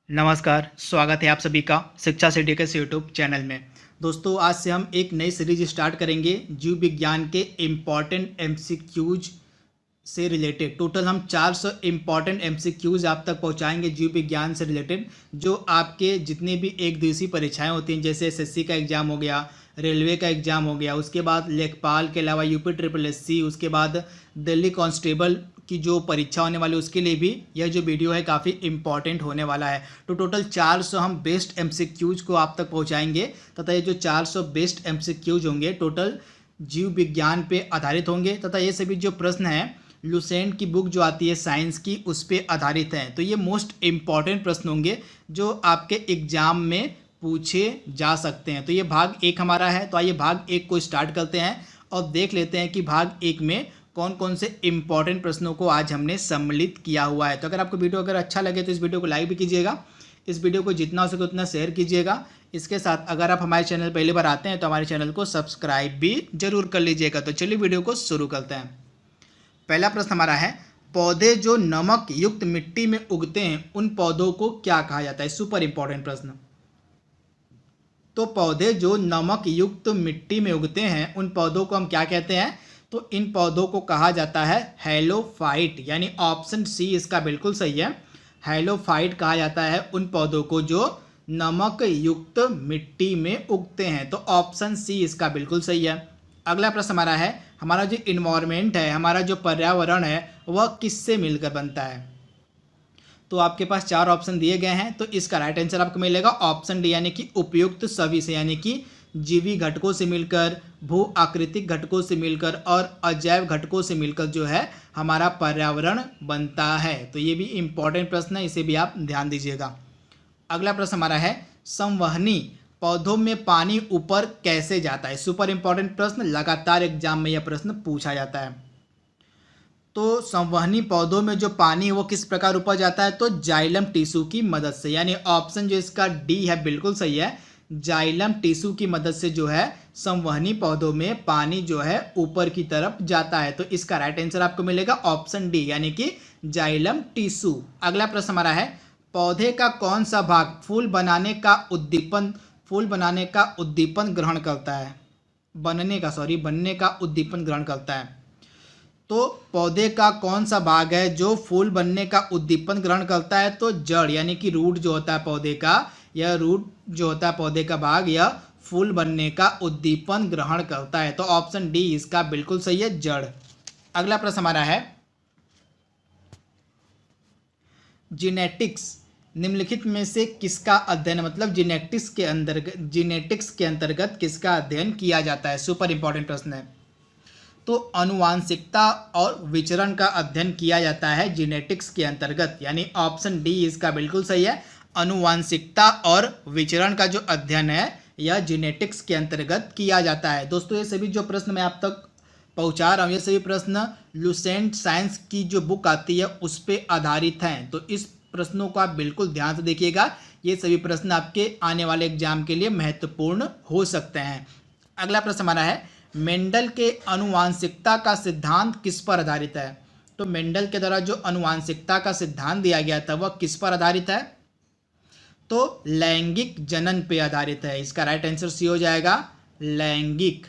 नमस्कार, स्वागत है आप सभी का शिक्षा सिटी के यूट्यूब चैनल में। दोस्तों, आज से हम एक नई सीरीज स्टार्ट करेंगे जीव विज्ञान के इम्पॉर्टेंट एमसीक्यूज से रिलेटेड। टोटल हम 400 इम्पॉर्टेंट एमसीक्यूज आप तक पहुंचाएंगे जीव विज्ञान से रिलेटेड, जो आपके जितने भी एक दिवसीय परीक्षाएं होती हैं, जैसे एसएससी का एग्ज़ाम हो गया, रेलवे का एग्ज़ाम हो गया, उसके बाद लेखपाल के अलावा यूपी ट्रिपल एससी, उसके बाद दिल्ली कांस्टेबल की जो परीक्षा होने वाली है उसके लिए भी यह जो वीडियो है काफ़ी इंपॉर्टेंट होने वाला है। तो टोटल 400 हम बेस्ट एमसीक्यूज को आप तक पहुंचाएंगे तथा ये जो 400 बेस्ट एमसीक्यूज होंगे टोटल जीव विज्ञान पे आधारित होंगे तथा ये सभी जो प्रश्न हैं लुसेंट की बुक जो आती है साइंस की उस पर आधारित हैं। तो ये मोस्ट इम्पॉर्टेंट प्रश्न होंगे जो आपके एग्जाम में पूछे जा सकते हैं। तो ये भाग एक हमारा है। तो आइए भाग एक को स्टार्ट करते हैं और देख लेते हैं कि भाग एक में कौन कौन से इंपॉर्टेंट प्रश्नों को आज हमने सम्मिलित किया हुआ है। तो अगर आपको वीडियो अगर अच्छा लगे तो इस वीडियो को लाइक भी कीजिएगा, इस वीडियो को जितना हो सके उतना शेयर कीजिएगा। इसके साथ अगर आप हमारे चैनल पहली बार आते हैं तो हमारे चैनल को सब्सक्राइब भी जरूर कर लीजिएगा। तो चलिए वीडियो को शुरू करते हैं। पहला प्रश्न हमारा है, पौधे जो नमक युक्त मिट्टी में उगते हैं उन पौधों को क्या कहा जाता है। सुपर इंपॉर्टेंट प्रश्न। तो पौधे जो नमक युक्त मिट्टी में उगते हैं उन पौधों को हम क्या कहते हैं। तो इन पौधों को कहा जाता है हेलोफाइट, यानी ऑप्शन सी इसका बिल्कुल सही है। हेलोफाइट कहा जाता है उन पौधों को जो नमक युक्त मिट्टी में उगते हैं। तो ऑप्शन सी इसका बिल्कुल सही है। अगला प्रश्न हमारा है, हमारा जो इन्वायरमेंट है, हमारा जो पर्यावरण है वह किससे मिलकर बनता है। तो आपके पास चार ऑप्शन दिए गए हैं। तो इसका राइट आंसर आपको मिलेगा ऑप्शन डी, यानी कि उपयुक्त सभी से, यानी कि जीवी घटकों से मिलकर, भू आकृतिक घटकों से मिलकर और अजैव घटकों से मिलकर जो है हमारा पर्यावरण बनता है। तो ये भी इंपॉर्टेंट प्रश्न है, इसे भी आप ध्यान दीजिएगा। अगला प्रश्न हमारा है, संवहनी पौधों में पानी ऊपर कैसे जाता है। सुपर इंपॉर्टेंट प्रश्न, लगातार एग्जाम में यह प्रश्न पूछा जाता है। तो संवहनी पौधों में जो पानी है वो किस प्रकार ऊपर जाता है। तो जाइलम टिश्यू की मदद से, यानी ऑप्शन जो इसका डी है बिल्कुल सही है। जाइलम टिश्यू की मदद से जो है संवहनी पौधों में पानी जो है ऊपर की तरफ जाता है। तो इसका राइट आंसर आपको मिलेगा ऑप्शन डी, यानी कि जाइलम टिश्यू। अगला प्रश्न हमारा है, पौधे का कौन सा भाग फूल बनाने का उद्दीपन ग्रहण करता है। बनने का उद्दीपन ग्रहण करता है। तो पौधे का कौन सा भाग है जो फूल बनने का उद्दीपन ग्रहण करता है। तो जड़, यानी कि रूट जो होता है पौधे का, यह रूट जो होता है पौधे का भाग, यह फूल बनने का उद्दीपन ग्रहण करता है। तो ऑप्शन डी इसका बिल्कुल सही है, जड़। अगला प्रश्न हमारा है, जीनेटिक्स निम्नलिखित में से किसका अध्ययन, मतलब जीनेटिक्स के अंतर्गत किसका अध्ययन किया जाता है। सुपर इंपॉर्टेंट प्रश्न है। तो अनुवांशिकता और विचरण का अध्ययन किया जाता है जीनेटिक्स के अंतर्गत, यानी ऑप्शन डी इसका बिल्कुल सही है। अनुवांशिकता और विचरण का जो अध्ययन है यह जीनेटिक्स के अंतर्गत किया जाता है। दोस्तों, ये सभी जो प्रश्न मैं आप तक पहुंचा रहा हूँ ये सभी प्रश्न लुसेंट साइंस की जो बुक आती है उस पर आधारित हैं। तो इस प्रश्नों को आप बिल्कुल ध्यान से देखिएगा, ये सभी प्रश्न आपके आने वाले एग्जाम के लिए महत्वपूर्ण हो सकते हैं। अगला प्रश्न हमारा है, मेंडल के अनुवांशिकता का सिद्धांत किस पर आधारित है। तो मेंडल के द्वारा जो अनुवांशिकता का सिद्धांत दिया गया था वह किस पर आधारित है। तो लैंगिक जनन पे आधारित है। इसका राइट आंसर सी हो जाएगा, लैंगिक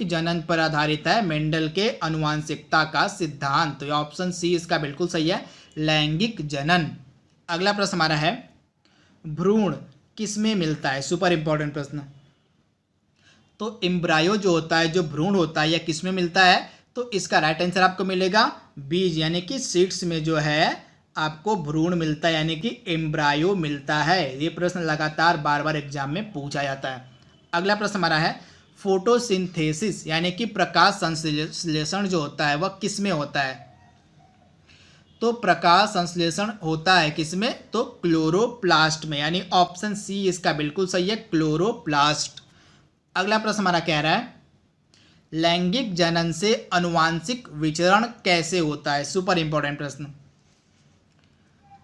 जनन पर आधारित है मेंडल के अनुवांशिकता का सिद्धांत। तो ऑप्शन सी इसका बिल्कुल सही है, लैंगिक जनन। अगला प्रश्न हमारा है, भ्रूण किस में मिलता है। सुपर इंपॉर्टेंट प्रश्न। तो एम्ब्रायो जो होता है, जो भ्रूण होता है, यह किस में मिलता है। तो इसका राइट आंसर आपको मिलेगा बीज, यानी कि सीड्स में जो है आपको भ्रूण मिलता है, यानी कि एम्ब्रायो मिलता है। ये प्रश्न लगातार बार बार एग्जाम में पूछा जाता है। अगला प्रश्न हमारा है, फोटोसिंथेसिस यानी कि प्रकाश संश्लेषण जो होता है वह किस में होता है। तो प्रकाश संश्लेषण होता है किस में। तो क्लोरोप्लास्ट में, यानी ऑप्शन सी इसका बिल्कुल सही है, क्लोरोप्लास्ट। अगला प्रश्न हमारा कह रहा है, लैंगिक जनन से अनुवांशिक विचरण कैसे होता है। सुपर इंपॉर्टेंट प्रश्न।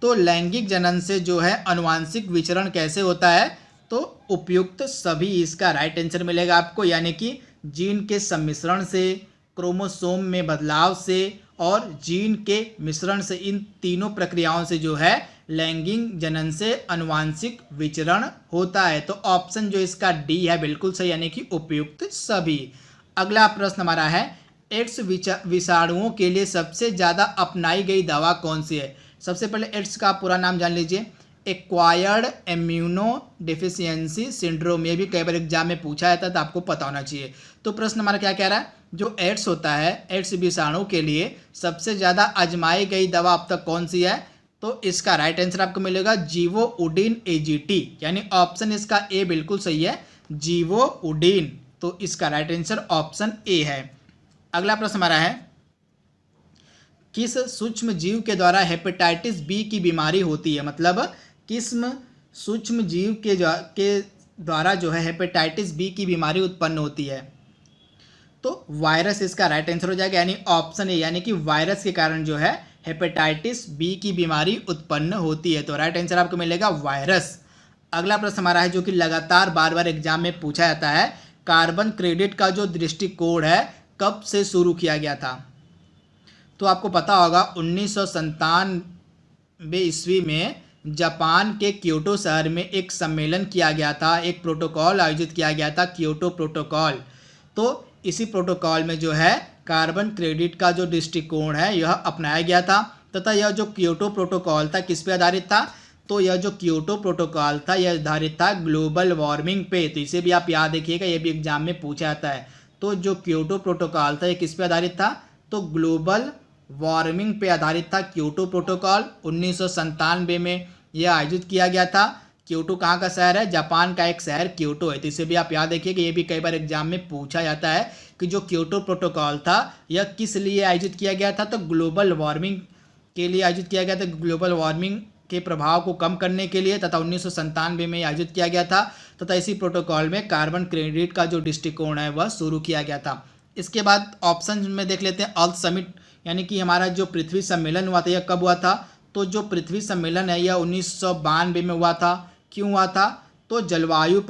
तो लैंगिक जनन से जो है अनुवांशिक विचरण कैसे होता है। तो उपयुक्त सभी इसका राइट आंसर मिलेगा आपको, यानी कि जीन के सम्मिश्रण से, क्रोमोसोम में बदलाव से और जीन के मिश्रण से, इन तीनों प्रक्रियाओं से जो है लैंगिक जनन से आनुवांशिक विचरण होता है। तो ऑप्शन जो इसका डी है बिल्कुल सही, यानी कि उपयुक्त सभी। अगला प्रश्न हमारा है, एड्स विषाणुओं के लिए सबसे ज़्यादा अपनाई गई दवा कौन सी है? सबसे पहले एड्स का पूरा नाम जान लीजिए, एक्वायर्ड इम्यूनो डिफिशियंसी सिंड्रोम। ये भी कई बार एग्जाम में पूछा जाता है तो आपको पता होना चाहिए। तो प्रश्न हमारा क्या कह रहा है, जो एड्स होता है, एड्स विषाणु के लिए सबसे ज़्यादा आजमाई गई दवा अब तक कौन सी है? तो इसका राइट आंसर आपको मिलेगा जीवोउडिन एजीटी, यानी ऑप्शन इसका ए बिल्कुल सही है, जीवोउडिन। तो इसका राइट आंसर ऑप्शन ए है। अगला प्रश्न हमारा है, किस सूक्ष्म जीव के द्वारा हेपेटाइटिस बी की बीमारी होती है? मतलब किस सूक्ष्म जीव के द्वारा जो है हेपेटाइटिस बी की बीमारी उत्पन्न होती है? तो वायरस इसका राइट आंसर हो जाएगा, यानी ऑप्शन ए, यानी कि वायरस के कारण जो है हेपेटाइटिस बी की बीमारी उत्पन्न होती है। तो राइट आंसर आपको मिलेगा वायरस। अगला प्रश्न हमारा है, जो कि लगातार बार बार एग्जाम में पूछा जाता है, कार्बन क्रेडिट का जो दृष्टिकोण है कब से शुरू किया गया था? तो आपको पता होगा 1997 ईस्वी में जापान के क्योटो शहर में एक सम्मेलन किया गया था, एक प्रोटोकॉल आयोजित किया गया था, क्योटो प्रोटोकॉल। तो इसी प्रोटोकॉल में जो है कार्बन क्रेडिट का जो दृष्टिकोण है यह अपनाया गया था, तथा यह जो क्योटो प्रोटोकॉल था किस पे आधारित था? तो यह जो क्योटो प्रोटोकॉल था यह आधारित था ग्लोबल वार्मिंग पे। तो इसे भी आप याद रखिएगा, ये भी एग्जाम में पूछा जाता है। तो जो क्योटो प्रोटोकॉल था ये किस पे आधारित था? तो ग्लोबल वार्मिंग पे आधारित था क्योटो प्रोटोकॉल। 1997 में यह आयोजित किया गया था। क्योटो कहाँ का शहर है? जापान का एक शहर क्योटो है। तो इसे भी आप याद रखिए कि ये भी कई बार एग्जाम में पूछा जाता है कि जो क्योटो प्रोटोकॉल था यह किस लिए आयोजित किया गया था? तो ग्लोबल वार्मिंग के लिए आयोजित किया गया था, ग्लोबल वार्मिंग के प्रभाव को कम करने के लिए, तथा 1997 में आयोजित किया गया था। तथा इसी प्रोटोकॉल में कार्बन क्रेडिट का जो दृष्टिकोण है वह शुरू किया गया था। इसके बाद ऑप्शन में देख लेते हैं, अर्थ समिट, यानी कि हमारा जो पृथ्वी सम्मेलन हुआ था यह कब हुआ था? तो जो पृथ्वी सम्मेलन है यह 1992 में हुआ था। क्यों हुआ था? तो जलवायु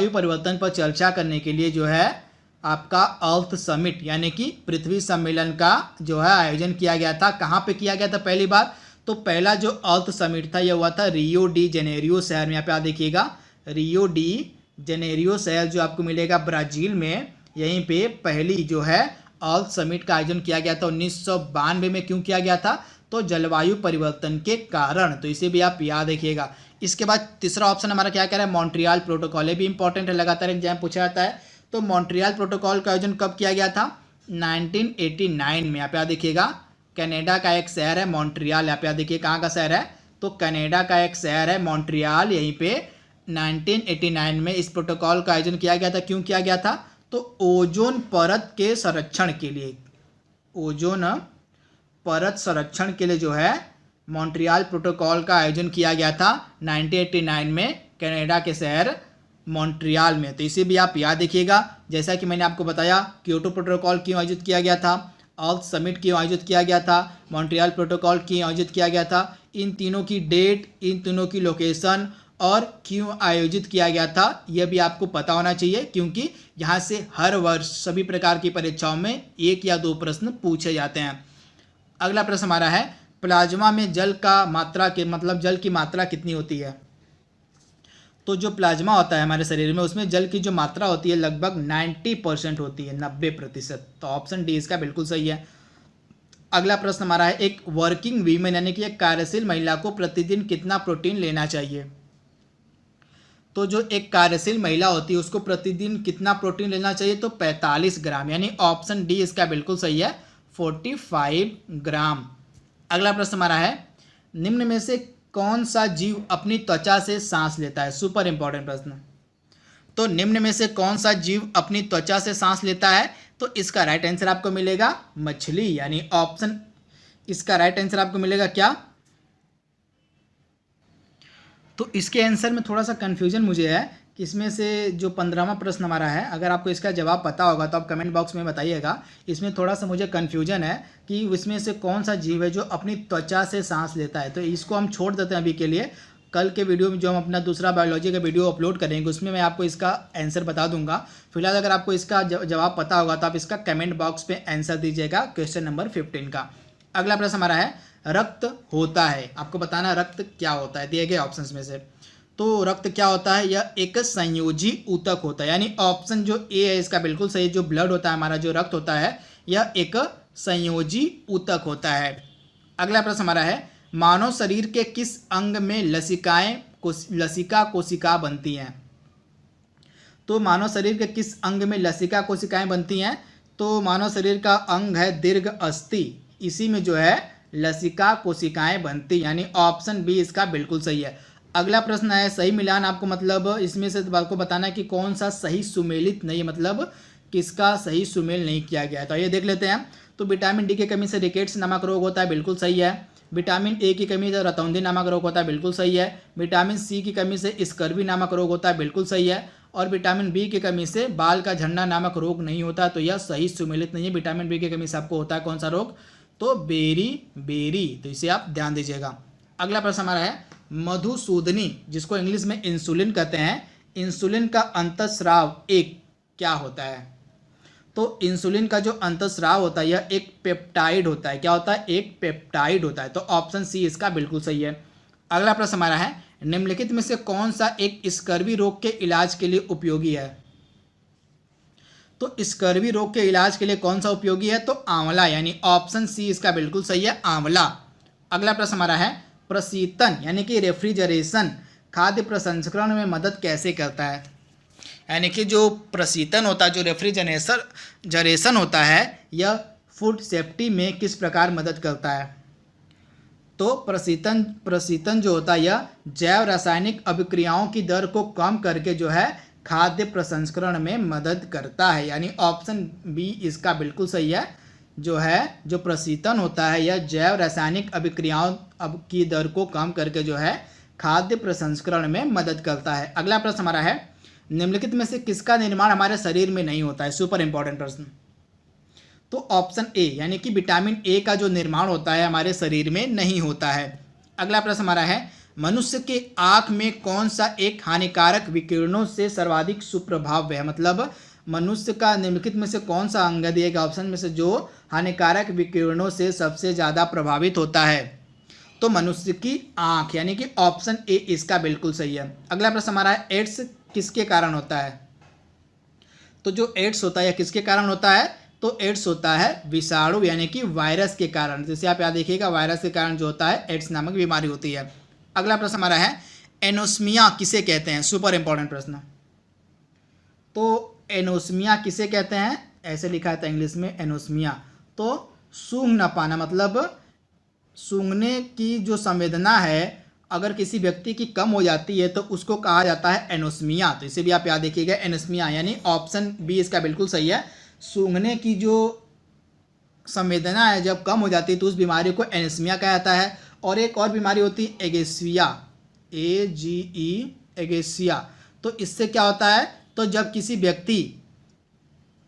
परिवर्तन पर चर्चा करने के लिए जो है आपका अर्थ समिट यानी कि पृथ्वी सम्मेलन का जो है आयोजन किया गया था। कहाँ पे किया गया था पहली बार? तो पहला जो अर्थ समिट था यह हुआ था रियो डी जेनेरियो शहर में। यहाँ पे आप देखिएगा, रियो डी जेनेरियो शहर जो आपको मिलेगा ब्राज़ील में, यहीं पे पहली जो है अर्थ समिट का आयोजन किया गया था 1992 में। क्यों किया गया था? तो जलवायु परिवर्तन के कारण। तो इसे भी आप याद रखिएगा। इसके बाद तीसरा ऑप्शन हमारा क्या कह रहा है? Montreal protocol. ये भी इंपॉर्टेंट है, लगातार एग्जाम पूछा जाता है। तो मॉन्ट्रियल प्रोटोकॉल का आयोजन कब किया गया था? 1989 में। यहाँ पे आप देखिएगा, कनाडा का एक शहर है मॉन्ट्रियल। यहाँ पे आप देखिए कहाँ का शहर है? तो कनाडा का एक शहर है मॉन्ट्रियल। यहीं पे 1989 में इस प्रोटोकॉल का आयोजन किया गया था। क्यों किया गया था? तो ओजोन परत के संरक्षण के लिए, ओजोन परत संरक्षण के लिए जो है मॉन्ट्रियल प्रोटोकॉल का आयोजन किया गया था 1989 में कनाडा के शहर मॉन्ट्रियल में। तो इसे भी आप याद रखिएगा। जैसा कि मैंने आपको बताया, क्योटो प्रोटोकॉल क्यों आयोजित किया गया था, अर्थ समिट क्यों आयोजित किया गया था, मॉन्ट्रियल प्रोटोकॉल क्यों आयोजित किया गया था, इन तीनों की डेट, इन तीनों की लोकेशन और क्यों आयोजित किया गया था, यह भी आपको पता होना चाहिए, क्योंकि यहाँ से हर वर्ष सभी प्रकार की परीक्षाओं में 1 या 2 प्रश्न पूछे जाते हैं। अगला प्रश्न हमारा है, प्लाज्मा में जल की मात्रा कितनी होती है? तो जो प्लाज्मा होता है हमारे शरीर में, उसमें जल की जो मात्रा होती है लगभग 90% होती है, 90%। तो ऑप्शन डी इसका बिल्कुल सही है। अगला प्रश्न हमारा है, एक वर्किंग वीमेन यानी कि एक कार्यशील महिला को प्रतिदिन कितना प्रोटीन लेना चाहिए? तो जो एक कार्यशील महिला होती है उसको प्रतिदिन कितना प्रोटीन लेना चाहिए? तो 45 ग्राम, यानी ऑप्शन डी इसका बिल्कुल सही है, 45 ग्राम। अगला प्रश्न हमारा है, निम्न में से कौन सा जीव अपनी त्वचा से सांस लेता है? सुपर इंपॉर्टेंट प्रश्न। तो निम्न में से कौन सा जीव अपनी त्वचा से सांस लेता है? तो इसका राइट आंसर आपको मिलेगा मछली, यानी ऑप्शन, इसका राइट आंसर आपको मिलेगा क्या? तो इसके आंसर में थोड़ा सा कन्फ्यूजन मुझे है कि इसमें से जो 15वां प्रश्न हमारा है, अगर आपको इसका जवाब पता होगा तो आप कमेंट बॉक्स में बताइएगा। इसमें थोड़ा सा मुझे कन्फ्यूजन है कि इसमें से कौन सा जीव है जो अपनी त्वचा से सांस लेता है। तो इसको हम छोड़ देते हैं अभी के लिए। कल के वीडियो में जो हम अपना दूसरा बायोलॉजी का वीडियो अपलोड करेंगे उसमें मैं आपको इसका आंसर बता दूंगा। फिलहाल अगर आपको इसका जवाब पता होगा तो आप इसका कमेंट बॉक्स में आंसर दीजिएगा क्वेश्चन नंबर 15 का। अगला प्रश्न हमारा है, रक्त होता है। आपको बताना रक्त क्या होता है दिए गए ऑप्शंस में से। तो रक्त क्या होता है, यह एक संयोजी ऊतक होता है, यानी ऑप्शन जो ए है इसका बिल्कुल सही। जो ब्लड होता है हमारा, जो रक्त होता है, यह एक संयोजी ऊतक होता है। अगला प्रश्न हमारा है, मानव शरीर के किस अंग में लसिका कोशिका बनती हैं? तो मानव शरीर के किस अंग में लसिका कोशिकाएं बनती हैं? तो मानव शरीर का अंग है दीर्घ अस्थि, इसी में जो है लसिका कोशिकाएं बनती, यानी ऑप्शन बी इसका बिल्कुल सही है। अगला प्रश्न है, सही मिलान आपको मतलब इसमें से आपको बताना है कि कौन सा सही सुमेलित नहीं है, मतलब किसका सही सुमेल नहीं किया गया है। तो ये देख लेते हैं। तो विटामिन डी की कमी से रिकेट्स नामक रोग होता है, बिल्कुल सही है। विटामिन ए की कमी से रतौंधी नामक रोग होता है, बिल्कुल सही है। विटामिन सी की कमी से स्कर्वी नामक रोग होता है, बिल्कुल सही है। और विटामिन बी की कमी से बाल का झड़ना नामक रोग नहीं होता, तो यह सही सुमेलित नहीं है। विटामिन बी की कमी से आपको होता है कौन सा रोग? तो बेरी, तो इसे आप ध्यान दीजिएगा। अगला प्रश्न हमारा है, मधुसूदनी जिसको इंग्लिश में इंसुलिन कहते हैं, इंसुलिन का अंतःस्राव एक क्या होता है? तो इंसुलिन का जो अंतःस्राव होता है यह एक पेप्टाइड होता है। क्या होता है? एक पेप्टाइड होता है। तो ऑप्शन सी इसका बिल्कुल सही है। अगला प्रश्न हमारा है, निम्नलिखित में से कौन सा एक स्कर्वी रोग के इलाज के लिए उपयोगी है? तो स्कर्वी रोग के इलाज के लिए कौन सा उपयोगी है? तो आंवला, यानी ऑप्शन सी इसका बिल्कुल सही है, आंवला। अगला प्रश्न हमारा है, प्रशीतन यानी कि रेफ्रिजरेशन खाद्य प्रसंस्करण में मदद कैसे करता है? यानी कि जो प्रशीतन होता है, जो रेफ्रिजरेशन होता है, यह फूड सेफ्टी में किस प्रकार मदद करता है? तो प्रशीतन जो होता है यह जैव रासायनिक अभिक्रियाओं की दर को कम करके जो है खाद्य प्रसंस्करण में मदद करता है, यानी ऑप्शन बी इसका बिल्कुल सही है। जो प्रशीतन होता है यह जैव रासायनिक अभिक्रियाओं की दर को कम करके जो है खाद्य प्रसंस्करण में मदद करता है। अगला प्रश्न हमारा है, निम्नलिखित में से किसका निर्माण हमारे शरीर में नहीं होता है? सुपर इंपॉर्टेंट प्रश्न। तो ऑप्शन ए यानी कि विटामिन ए का जो निर्माण होता है हमारे शरीर में नहीं होता है। अगला प्रश्न हमारा है, मनुष्य के आँख में कौन सा एक हानिकारक विकिरणों से सर्वाधिक सुप्रभाव है? मतलब मनुष्य का निम्नलिखित में से कौन सा अंग दिएगा ऑप्शन में से जो हानिकारक विकिरणों से सबसे ज़्यादा प्रभावित होता है? तो मनुष्य की आँख, यानी कि ऑप्शन ए इसका बिल्कुल सही है। अगला प्रश्न हमारा है, एड्स किसके कारण होता है? तो जो एड्स होता है यह किसके कारण होता है? तो एड्स होता है विषाणु यानी कि वायरस के कारण। जैसे आप याद देखिएगा, वायरस के कारण जो होता है एड्स नामक बीमारी होती है। अगला प्रश्न हमारा है, एनोस्मिया किसे कहते हैं? सुपर इंपॉर्टेंट प्रश्न। तो एनोस्मिया किसे कहते हैं? ऐसे लिखा है था इंग्लिश में एनोस्मिया। तो सूंघ न पाना, मतलब सूंघने की जो संवेदना है अगर किसी व्यक्ति की कम हो जाती है तो उसको कहा जाता है एनोस्मिया। तो इसे भी आप याद देखिएगा, एनोस्मिया, यानी ऑप्शन बी इसका बिल्कुल सही है। सूंघने की जो संवेदना है जब कम हो जाती है तो उस बीमारी को एनोस्मिया कहा जाता है। और एक और बीमारी होती है एगेसिया, एगेसिया। तो इससे क्या होता है? तो जब किसी व्यक्ति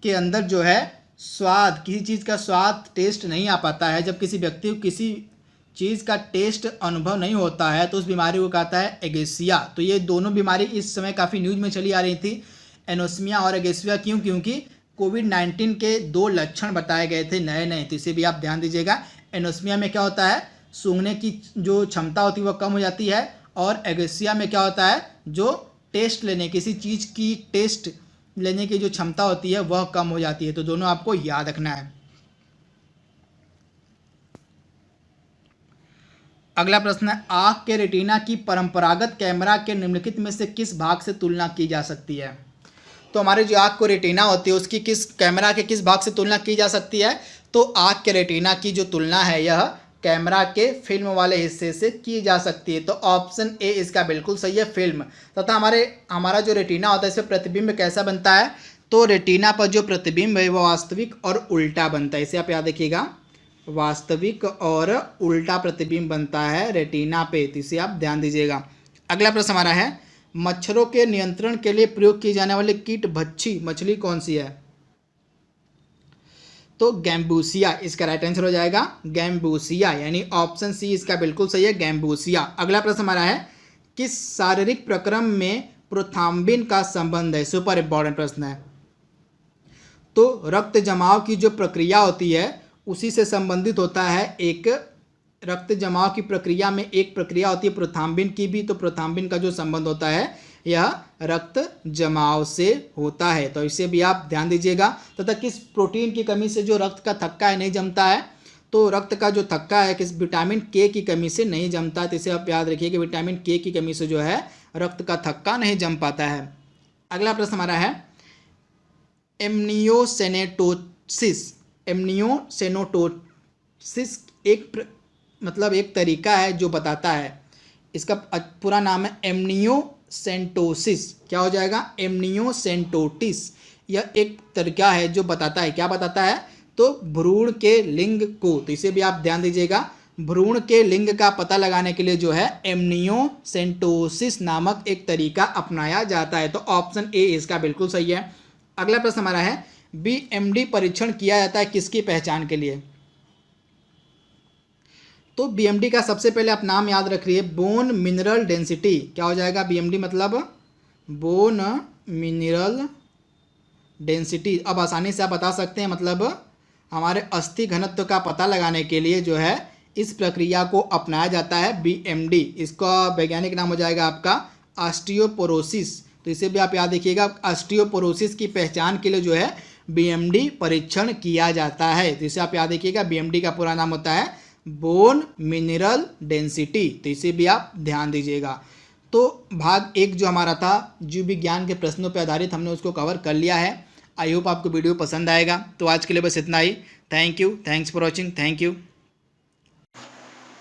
के अंदर जो है स्वाद, किसी चीज़ का स्वाद टेस्ट नहीं आ पाता है, जब किसी व्यक्ति को किसी चीज़ का टेस्ट अनुभव नहीं होता है तो उस बीमारी को कहता है एगेसिया। तो ये दोनों बीमारी इस समय काफ़ी न्यूज़ में चली आ रही थी, एनोस्मिया और एगेसिया। क्योंकि कोविड-19 के 2 लक्षण बताए गए थे नए। तो इसे भी आप ध्यान दीजिएगा। एनोस्मिया में क्या होता है? सूंघने की जो क्षमता होती है वह कम हो जाती है। और एगेसिया में क्या होता है? जो टेस्ट लेने, किसी चीज़ की टेस्ट लेने की जो क्षमता होती है वह कम हो जाती है। तो दोनों आपको याद रखना है। अगला प्रश्न है, आँख के रेटिना की परंपरागत कैमरा के निम्नलिखित में से किस भाग से तुलना की जा सकती है? तो हमारे जो आँख को रेटिना होती है उसकी किस कैमरा के किस भाग से तुलना की जा सकती है? तो आँख के रेटिना की जो तुलना है यह कैमरा के फिल्म वाले हिस्से से की जा सकती है। तो ऑप्शन ए इसका बिल्कुल सही है, फिल्म। तथा हमारा जो रेटिना होता है इसमें प्रतिबिंब कैसा बनता है? तो रेटिना पर जो प्रतिबिंब है वह वास्तविक और उल्टा बनता है। इसे आप याद रखिएगा, वास्तविक और उल्टा प्रतिबिंब बनता है रेटिना पे। तो इसे आप ध्यान दीजिएगा। अगला प्रश्न हमारा है, मच्छरों के नियंत्रण के लिए प्रयोग की जाने वाली कीट भक्षी मछली कौन सी है? तो गैम्बूसिया इसका राइट आंसर हो जाएगा, गैम्बूसिया, यानी ऑप्शन सी इसका बिल्कुल सही है, गैम्बूसिया। अगला प्रश्न हमारा है, किस शारीरिक प्रक्रम में प्रोथाम्बिन का संबंध है? सुपर इंपॉर्टेंट प्रश्न है। तो रक्त जमाव की जो प्रक्रिया होती है उसी से संबंधित होता है एक रक्त जमाव की प्रक्रिया में एक प्रक्रिया होती है प्रोथाम्बिन की भी, तो प्रोथाम्बिन का जो संबंध होता है यह रक्त जमाव से होता है, तो इसे भी आप ध्यान दीजिएगा। तथा किस प्रोटीन की कमी से जो रक्त का थक्का है नहीं जमता है, तो रक्त का जो थक्का है किस विटामिन के की कमी से नहीं जमता है, तो इसे आप याद रखिए कि विटामिन के की कमी से जो है रक्त का थक्का नहीं जम पाता है। अगला प्रश्न हमारा है एमनियोसेनेटोसिस। एमनियोसेनोटोसिस एक तरीका है जो बताता है, इसका पूरा नाम है एमनियोसेंटोसिस। क्या हो जाएगा? एमनियोसेंटोटिस। यह एक तरीका है जो बताता है, क्या बताता है? तो भ्रूण के लिंग को, तो इसे भी आप ध्यान दीजिएगा। भ्रूण के लिंग का पता लगाने के लिए जो है एमनियोसेंटोसिस नामक एक तरीका अपनाया जाता है, तो ऑप्शन ए इसका बिल्कुल सही है। अगला प्रश्न हमारा है बीएमडी परीक्षण किया जाता है किसकी पहचान के लिए? तो बीएमडी का सबसे पहले आप नाम याद रखिए, बोन मिनरल डेंसिटी। क्या हो जाएगा? बीएमडी मतलब बोन मिनरल डेंसिटी। अब आसानी से आप बता सकते हैं, मतलब हमारे अस्थि घनत्व का पता लगाने के लिए जो है इस प्रक्रिया को अपनाया जाता है बीएमडी। इसका वैज्ञानिक नाम हो जाएगा आपका ऑस्टियोपोरोसिस, तो इसे भी आप याद रखिएगा। ऑस्टियोपोरोसिस की पहचान के लिए जो है बीएमडी परीक्षण किया जाता है, तो इसे आप याद रखिएगा। बीएमडी का पूरा नाम होता है बोन मिनरल डेंसिटी, तो इसे भी आप ध्यान दीजिएगा। तो भाग 1 जो हमारा था जीव विज्ञान के प्रश्नों पर आधारित, हमने उसको कवर कर लिया है। आई होप आपको वीडियो पसंद आएगा। तो आज के लिए बस इतना ही। Thank you, thanks for watching, thank you.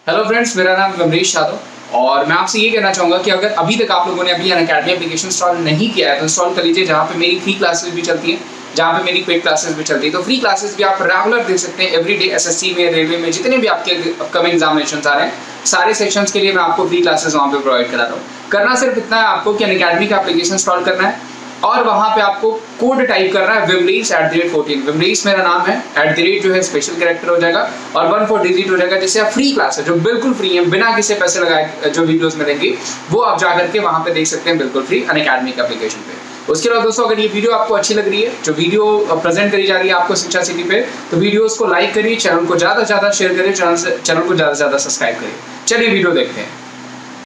Hello friends, मेरा नाम गमरीश यादव और मैं आपसे ये कहना चाहूँगा कि अगर अभी तक आप लोगों ने अभी अनअकैडमी एप्लीकेशन इंस्टॉल नहीं किया है तो इंस्टॉल कर लीजिए, जहाँ पे मेरी फ्री क्लासेस भी चलती हैं, जहाँ पे मेरी पेड क्लासेस भी चलती है। तो फ्री क्लासेस भी आप रेगुलर देख सकते हैं एवरीडे। एसएससी में, रेलवे में, जितने भी आपके अपकमिंग एग्जामिनेशन आ रहे हैं, सारे सेक्शंस के लिए मैं आपको फ्री क्लासेस वहाँ पे प्रोवाइड करा रहा हूँ। करना सिर्फ इतना है आपको कि अनअकैडमी का एप्लीकेशन इंस्टॉल करना है और वहाँ पे आपको कोड टाइप करना है विमरीस @14। विमरीस मेरा नाम है, @ जो है स्पेशल कैरेक्टर हो जाएगा और 14 डिजिट हो जाएगा, जिससे आप फ्री क्लास है जो बिल्कुल फ्री है, बिना किसी पैसे लगाए जो वीडियोस में देंगे वो आप जा करके वहाँ पे देख सकते हैं बिल्कुल फ्री अनअकैडमी के एप्लीकेशन पे। उसके बाद दोस्तों, अगर ये वीडियो आपको अच्छी लग रही है, जो वीडियो प्रेजेंट करी जा रही है आपको शिक्षा सिटी पे, तो वीडियोस को लाइक करिए, चैनल को ज़्यादा से ज़्यादा शेयर करिए, चैनल को ज़्यादा से ज़्यादा सब्सक्राइब करिए। चलिए वीडियो देखते हैं।